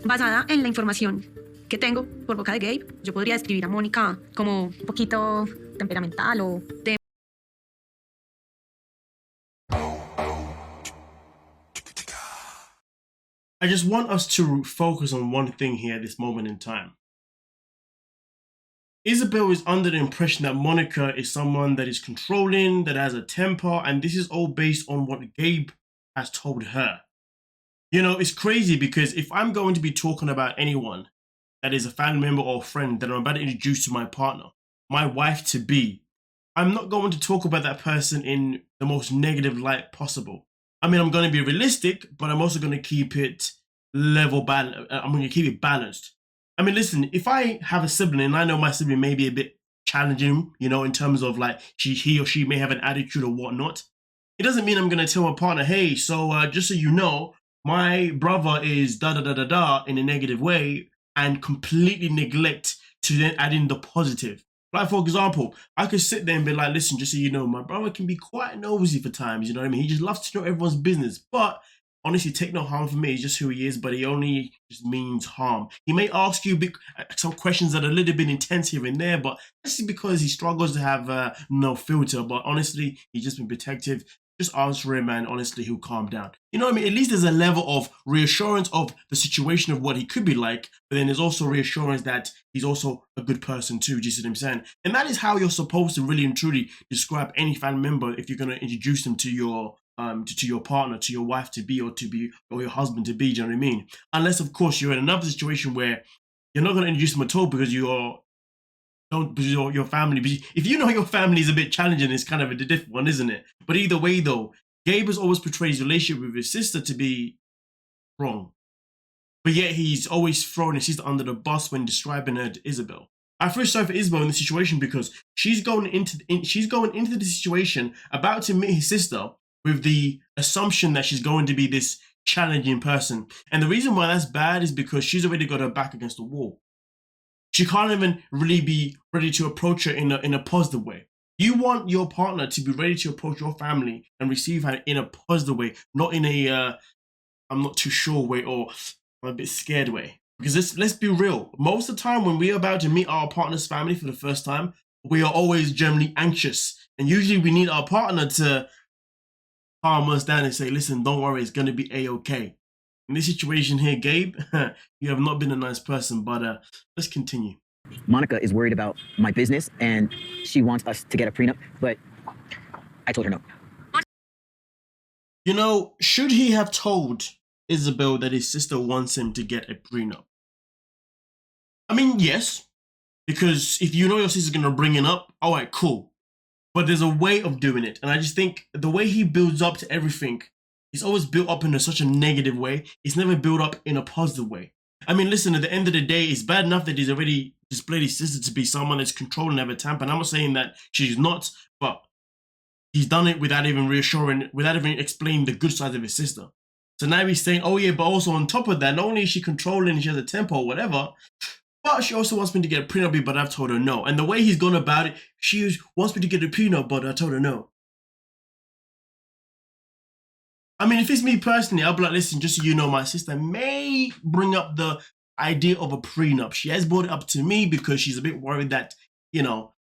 Basada en la información que tengo por boca de Gabe, yo podría describir a Mónica como un poquito temperamental o de... I just want us to focus on one thing here at this moment in time. Isabel is under the impression that Monica is someone that is controlling, that has a temper, and this is all based on what Gabe has told her. You know, it's crazy because if I'm going to be talking about anyone that is a family member or friend that I'm about to introduce to my partner, my wife-to-be, I'm not going to talk about that person in the most negative light possible. I mean, I'm going to be realistic, but I'm also going to keep it I'm going to keep it balanced. I mean, listen, if I have a sibling and I know my sibling may be a bit challenging, you know, in terms of like he or she may have an attitude or whatnot, it doesn't mean I'm going to tell my partner, hey, so just so you know, my brother is da-da-da-da-da in a negative way and completely neglect to then add in the positive. Like, for example, I could sit there and be like, listen, just so you know, my brother can be quite nosy for times, you know what I mean? He just loves to know everyone's business. But honestly, take no harm from me. He's just who he is, but he only just means harm. He may ask you some questions that are a little bit intense here and there, but that's because he struggles to have no filter. But honestly, he's just been protective. Just answer him and honestly, he'll calm down. You know what I mean? At least there's a level of reassurance of the situation of what he could be like, but then there's also reassurance that he's also a good person too, do you see what I'm saying? And that is how you're supposed to really and truly describe any family member if you're going to introduce them to your partner, to your wife-to-be or your husband-to-be, do you know what I mean? Unless, of course, you're in another situation where you're not going to introduce them at all because your family. But if you know your family is a bit challenging, it's kind of a different one, isn't it? But either way, though, Gabe has always portrayed his relationship with his sister to be wrong, but yet he's always thrown his sister under the bus when describing her to Isabel. I feel sorry for Isabel in this situation because she's going into the situation about to meet his sister with the assumption that she's going to be this challenging person, and the reason why that's bad is because she's already got her back against the wall. She can't even really be ready to approach her in a positive way. You want your partner to be ready to approach your family and receive her in a positive way, not in a I'm not too sure way or I'm a bit scared way. Because let's be real. Most of the time when we're about to meet our partner's family for the first time, we are always generally anxious. And usually we need our partner to calm us down and say, listen, don't worry, it's going to be A-okay. In this situation here, Gabe, you have not been a nice person, but let's continue. Monica is worried about my business and she wants us to get a prenup, but I told her no. You know, should he have told Isabel that his sister wants him to get a prenup? I mean, yes, because if you know your sister's going to bring it up, all right, cool. But there's a way of doing it. And I just think the way he builds up to everything, it's always built up in such a negative way. It's never built up in a positive way. I mean, listen, at the end of the day, it's bad enough that he's already displayed his sister to be someone that's controlling, have a temper. And I'm not saying that she's not, but he's done it without even explaining the good sides of his sister. So now he's saying, oh yeah, but also on top of that, not only is she controlling, she has a temper or whatever, but she also wants me to get a prenup, but I've told her no. And the way he's gone about it, she wants me to get a prenup, but I told her no. I mean, if it's me personally, I'll be like, listen, just so you know, my sister may bring up the idea of a prenup. She has brought it up to me because she's a bit worried that, you know,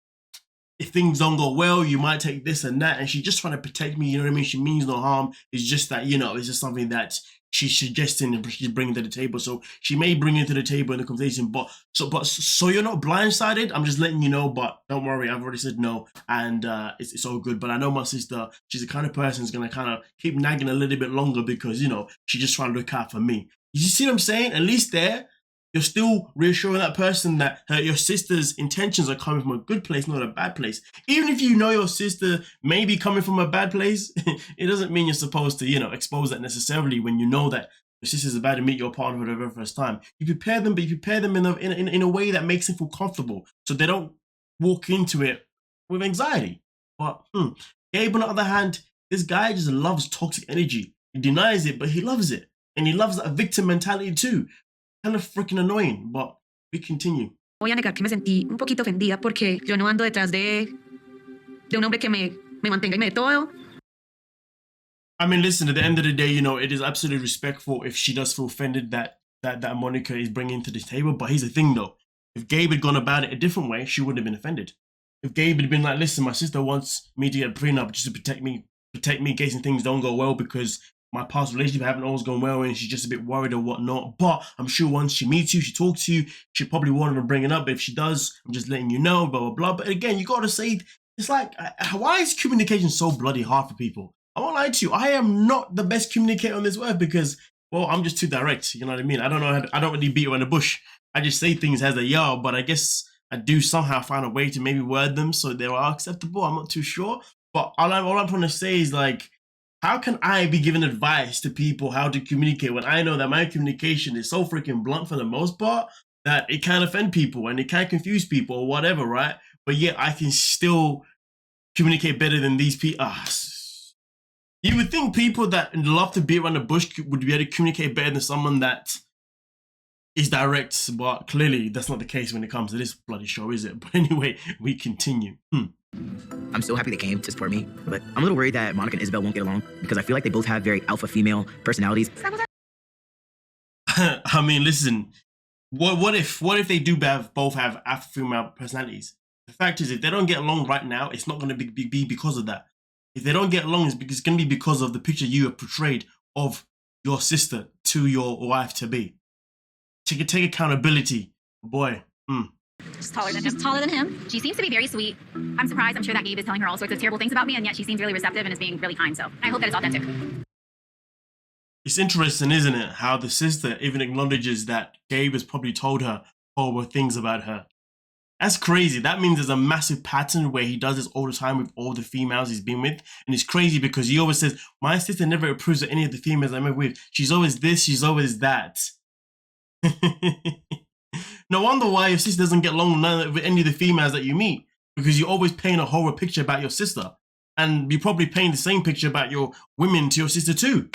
if things don't go well, you might take this and that. And she's just trying to protect me, you know what I mean? She means no harm. It's just that, you know, it's just something that she's suggesting and she's bringing to the table. So she may bring it to the table in the conversation, but so you're not blindsided. I'm just letting you know, but don't worry, I've already said no, and it's all good. But I know my sister, she's the kind of person who's gonna kind of keep nagging a little bit longer because, you know, she's just trying to look out for me. You see what I'm saying? At least there, you're still reassuring that person that your sister's intentions are coming from a good place, not a bad place. Even if you know your sister may be coming from a bad place, it doesn't mean you're supposed to, you know, expose that necessarily when you know that your sister's about to meet your partner for the very first time. You prepare them, but you prepare them in a way that makes them feel comfortable so they don't walk into it with anxiety. But Gabe, on the other hand, this guy just loves toxic energy. He denies it, but he loves it. And he loves that victim mentality too. Kind of freaking annoying, but we continue. Voy a negar que me sentí un poquito ofendida porque yo no ando detrás de un hombre que me mantenga y me dé todo. I mean, listen, at the end of the day, you know, it is absolutely respectful if she does feel offended that that Monica is bringing to this table. But here's the thing though, if Gabe had gone about it a different way, she wouldn't have been offended. If Gabe had been like, listen, my sister wants me to get a prenup just to protect me in case things don't go well because my past relationship haven't always gone well and she's just a bit worried or whatnot. But I'm sure once she meets you, she talks to you, she probably won't even bring it up. But if she does, I'm just letting you know, blah, blah, blah. But again, you got to say, it's like, why is communication so bloody hard for people? I won't lie to you, I am not the best communicator on this earth because, well, I'm just too direct. You know what I mean? I don't really beat around the bush. I just say things as they are, but I guess I do somehow find a way to maybe word them so they are acceptable. I'm not too sure. But all I'm trying to say is like, how can I be giving advice to people how to communicate when I know that my communication is so freaking blunt for the most part that it can offend people and it can confuse people or whatever, right? But yet I can still communicate better than these people. You would think people that love to beat around the bush would be able to communicate better than someone that is direct, but clearly that's not the case when it comes to this bloody show, is it? But anyway, we continue. I'm so happy they came to support me, but I'm a little worried that Monica and Isabel won't get along because I feel like they both have very alpha female personalities. I mean, listen, what if they do both have alpha female personalities? The fact is, if they don't get along right now, it's not going to be because of that. If they don't get along, it's going to be because of the picture you have portrayed of your sister to your wife to be. Take accountability, boy. She's taller than him. She seems to be very sweet. I'm surprised. I'm sure that Gabe is telling her all sorts of terrible things about me, and yet she seems really receptive and is being really kind. So I hope that it's authentic. It's interesting, isn't it, how the sister even acknowledges that Gabe has probably told her horrible things about her. That's crazy. That means there's a massive pattern where he does this all the time with all the females he's been with. And it's crazy because he always says, my sister never approves of any of the females I'm with. She's always this, she's always that. No wonder why your sister doesn't get along with any of the females that you meet, because you're always painting a horrible picture about your sister. And you're probably painting the same picture about your women to your sister too.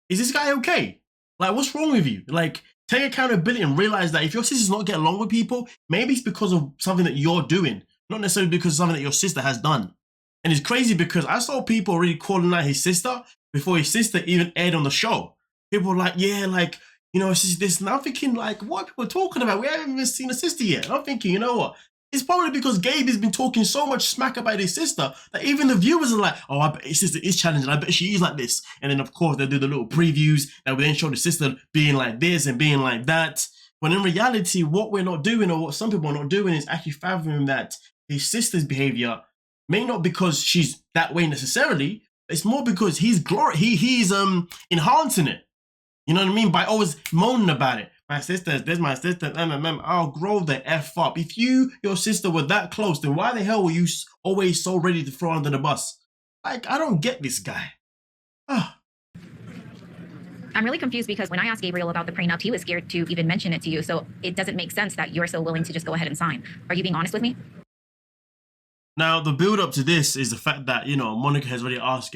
Is this guy okay? Like, what's wrong with you? Like, take accountability and realize that if your sister's not getting along with people, maybe it's because of something that you're doing, not necessarily because of something that your sister has done. And it's crazy because I saw people really calling out his sister before his sister even aired on the show. People were like, yeah, like, you know, it's this. And I'm thinking, like, what are people talking about? We haven't even seen a sister yet. And I'm thinking, you know what? It's probably because Gabe has been talking so much smack about his sister that even the viewers are like, oh, I bet his sister is challenging. I bet she is like this. And then, of course, they do the little previews that will then show the sister being like this and being like that. When in reality, what we're not doing, or what some people are not doing, is actually fathoming that his sister's behavior may not because she's that way necessarily. It's more because he's enhancing it. You know what I mean? By always moaning about it. My sister, this my sister, I'll grow the F up. If your sister were that close, then why the hell were you always so ready to throw under the bus? Like, I don't get this guy. I'm really confused because when I asked Gabriel about the prenup, he was scared to even mention it to you. So it doesn't make sense that you're so willing to just go ahead and sign. Are you being honest with me? Now, the build up to this is the fact that, you know, Monica has already asked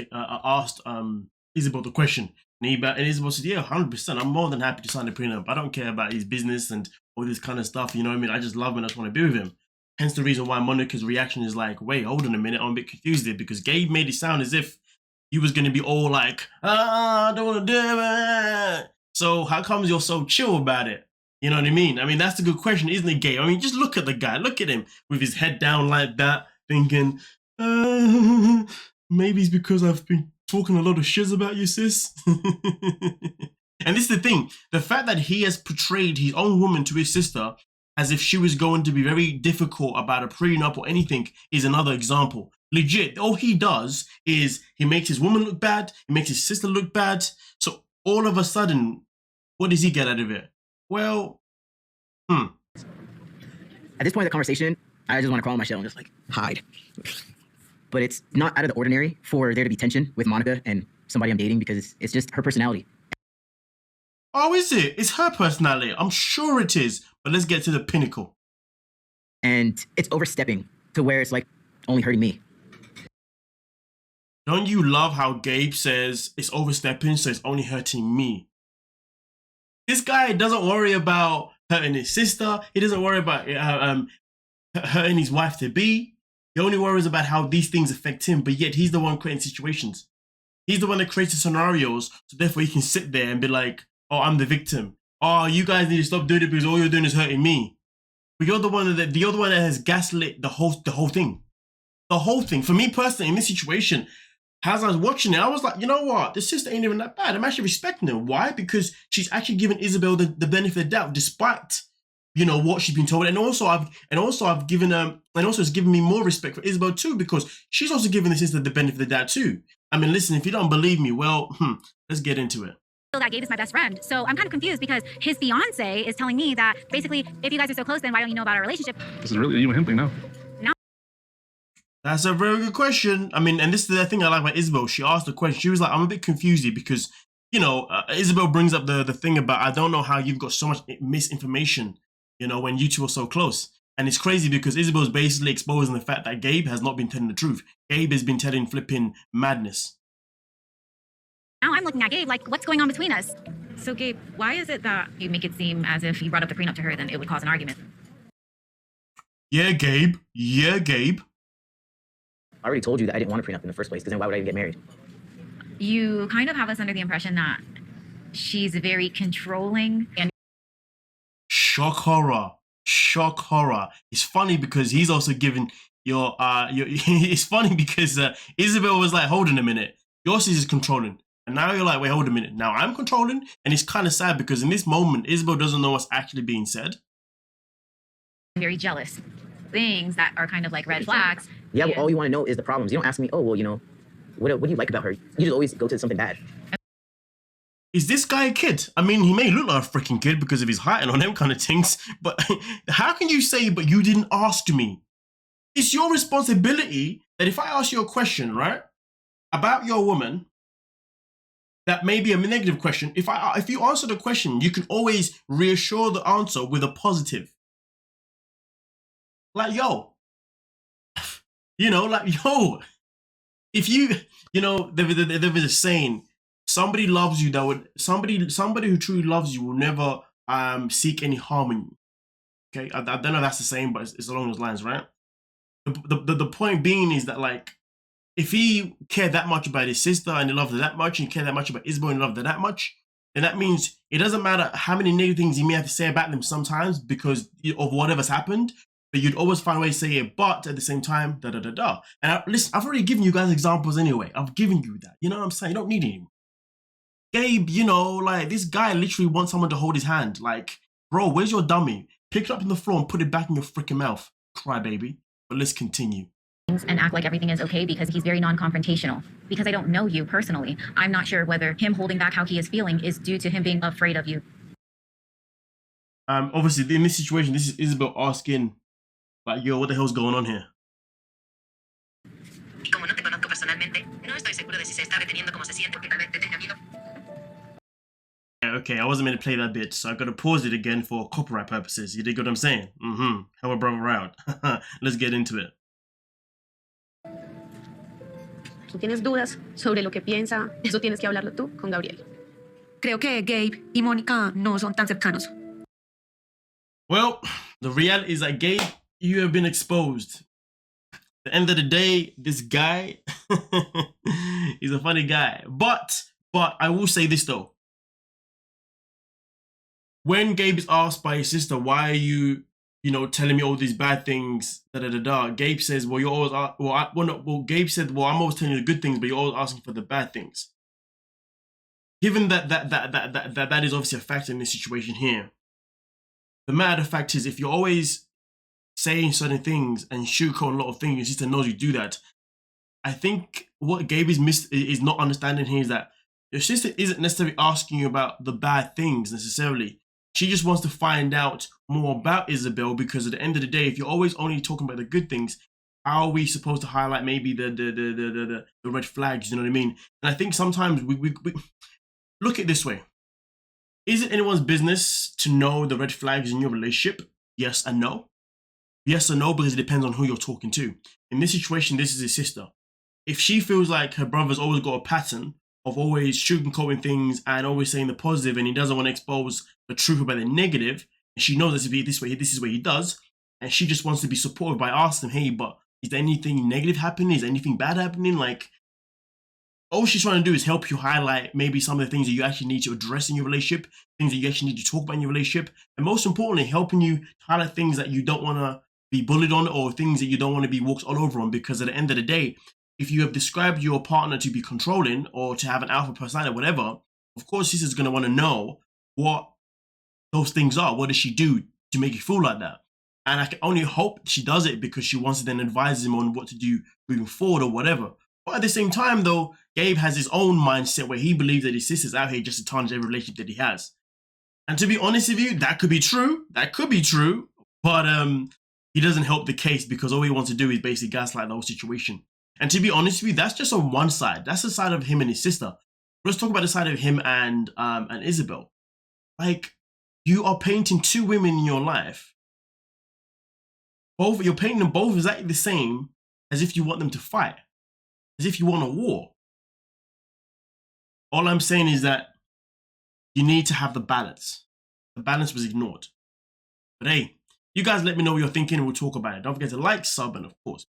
Isabel the question. And Isabel said, yeah, 100%. I'm more than happy to sign the prenup. I don't care about his business and all this kind of stuff. You know what I mean? I just love him and I just want to be with him. Hence the reason why Monica's reaction is like, wait, hold on a minute. I'm a bit confused here because Gabe made it sound as if he was going to be all like, I don't want to do it. So how comes you're so chill about it? You know what I mean? I mean, that's a good question, isn't it, Gabe? I mean, just look at the guy. Look at him with his head down like that, thinking, maybe it's because I've been talking a lot of shiz about you, sis. And this is the thing. The fact that he has portrayed his own woman to his sister as if she was going to be very difficult about a prenup or anything is another example. Legit, all he does is he makes his woman look bad, he makes his sister look bad. So all of a sudden, what does he get out of it? Well, At this point of the conversation, I just want to crawl in my shell and just like hide. But it's not out of the ordinary for there to be tension with Monica and somebody I'm dating because it's just her personality. Oh, is it? It's her personality. I'm sure it is. But let's get to the pinnacle. And it's overstepping to where it's like only hurting me. Don't you love how Gabe says it's overstepping, so it's only hurting me? This guy doesn't worry about hurting his sister. He doesn't worry about hurting his wife-to-be. He only worries about how these things affect him, but yet he's the one creating situations. He's the one that creates the scenarios, so therefore he can sit there and be like, oh, I'm the victim. oh, you guys need to stop doing it because all you're doing is hurting me. But you're the one that has gaslit the whole thing. The whole thing. For me personally, in this situation, as I was watching it, I was like, you know what? This sister ain't even that bad. I'm actually respecting her. Why? Because she's actually given Isabel the benefit of the doubt, despite, you know, what she's been told. And also I've given and also it's given me more respect for Isabel too, because she's also given the sister the benefit of the doubt too. I mean, listen, if you don't believe me, well, let's get into it. That Gabe is my best friend. So I'm kind of confused because his fiance is telling me that basically, if you guys are so close, then why don't you know about our relationship? This is really a you and him thing now. That's a very good question. I mean, and this is the thing I like about Isabel. She asked the question. She was like, I'm a bit confused here because, you know, Isabel brings up the thing about, I don't know how you've got so much misinformation, you know, when you two are so close. And it's crazy because Isabel's basically exposing the fact that Gabe has not been telling the truth. Gabe has been telling flipping madness. Now I'm looking at Gabe like, what's going on between us? So Gabe, why is it that you make it seem as if you brought up the prenup to her, then it would cause an argument? Yeah, Gabe. Yeah, Gabe. I already told you that I didn't want a prenup in the first place, because then why would I even get married? You kind of have us under the impression that she's very controlling and Shock horror. Shock horror. It's funny because he's also given your it's funny because Isabel was like, hold on a minute. Your sister's controlling. And now you're like, wait, hold a minute. Now I'm controlling. And it's kind of sad because in this moment, Isabel doesn't know what's actually being said. very jealous. Things that are kind of like red flags. Yeah, well, all you want to know is the problems. You don't ask me, oh, well, you know, what do you like about her? You just always go to something bad. Is this guy a kid? I mean, he may look like a freaking kid because of his height and all them kind of things, but how can you say, but you didn't ask me? It's your responsibility that if I ask you a question, right, about your woman, that may be a negative question. If you answer the question, you can always reassure the answer with a positive. Like, yo, you know, like, yo, if you know, there was a saying, somebody loves you that would, somebody who truly loves you will never seek any harm in you. Okay, I don't know if that's the same, but it's along those lines, right? The point being is that, like, if he cared that much about his sister and he loved her that much, and he cared that much about Isabel and he loved her that much, then that means it doesn't matter how many negative things he may have to say about them sometimes because of whatever's happened, but you'd always find a way to say it, but at the same time, da-da-da-da. And listen, I've already given you guys examples anyway. I've given you that. You know what I'm saying? You don't need any more. Gabe, you know, like, this guy literally wants someone to hold his hand. Like, bro, where's your dummy? Pick it up on the floor and put it back in your freaking mouth. Cry, baby. But let's continue. And act like everything is okay because he's very non-confrontational. Because I don't know you personally, I'm not sure whether him holding back how he is feeling is due to him being afraid of you. Obviously, in this situation, this is Isabel asking, like, yo, what the hell's going on here? Como no te conozco personalmente, no estoy seguro de si se está deteniendo como se siente porque tal vez te tenga miedo. Yeah, okay, I wasn't meant to play that bit, so I gotta pause it again for copyright purposes. You dig what I'm saying? Help a brother out. Let's get into it. Tú tienes dudas sobre lo que piensa, eso tienes que hablarlo tú con Gabriel. Creo que Gabe y Mónica no son tan cercanos. Well, the reality is that, Gabe, you have been exposed. At the end of the day, this guy, he's a funny guy. But I will say this though. When Gabe is asked by his sister, why are you, you know, telling me all these bad things, Gabe says, well, you're always, Gabe said, well, I'm always telling you the good things, but you're always asking for the bad things. Given that is obviously a factor in this situation here, the matter of fact is, if you're always saying certain things and sugarcoating a lot of things, your sister knows you do that. I think what Gabe is not understanding here is that your sister isn't necessarily asking you about the bad things necessarily. She just wants to find out more about Isabel, because at the end of the day, if you're always only talking about the good things, how are we supposed to highlight maybe the red flags? You know what I mean? And I think sometimes we look at it this way. Is it anyone's business to know the red flags in your relationship? Yes and no. Yes or no, because it depends on who you're talking to. In this situation, this is his sister. If she feels like her brother's always got a pattern of always sugarcoating things and always saying the positive, and he doesn't want to expose the truth about the negative, and she knows this is what he does, and she just wants to be supportive by asking, hey, but is there anything negative happening? Is there anything bad happening? Like, all she's trying to do is help you highlight maybe some of the things that you actually need to address in your relationship, things that you actually need to talk about in your relationship, and most importantly, helping you highlight things that you don't want to be bullied on or things that you don't want to be walked all over on. Because at the end of the day, if you have described your partner to be controlling or to have an alpha personality or whatever, of course, this is going to want to know what those things are. What does she do to make you feel like that? And I can only hope she does it because she wants to then advise him on what to do moving forward or whatever. But at the same time, though, Gabe has his own mindset where he believes that his sister's out here just to tarnish every relationship that he has. And to be honest with you, that could be true. That could be true. But he doesn't help the case because all he wants to do is basically gaslight the whole situation. And to be honest with you, that's just on one side. That's the side of him and his sister. Let's talk about the side of him and Isabel. Like, you are painting two women in your life. You're painting them both exactly the same as if you want them to fight, as if you want a war. All I'm saying is that you need to have the balance. The balance was ignored. But hey, you guys let me know what you're thinking and we'll talk about it. Don't forget to like, sub, and of course,